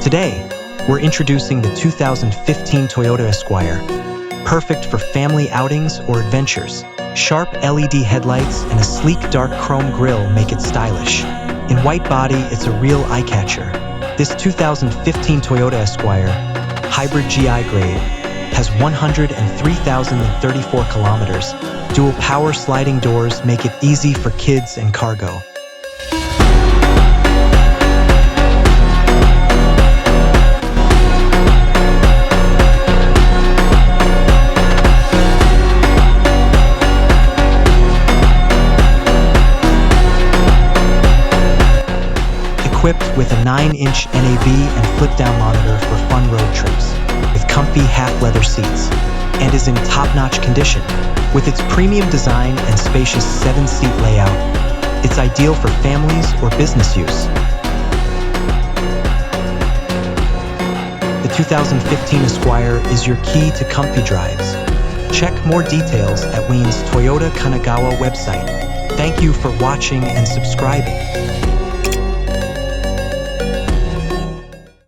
Today, we're introducing the 2015 Toyota Esquire, perfect for family outings or adventures. Sharp LED headlights and a sleek dark chrome grille make it stylish. In white body, it's a real eye-catcher. This 2015 Toyota Esquire Hybrid GI grade has 103,034 kilometers. Dual power sliding doors make it easy for kids and cargo. Equipped with a 9-inch NAB and flip-down monitor for fun road trips, with comfy half-leather seats, and is in top-notch condition. With its premium design and spacious 7-seat layout, it's ideal for families or business use. The 2015 Esquire is your key to comfy drives. Check more details at Wayne's Toyota Kanagawa website. Thank you for watching and subscribing.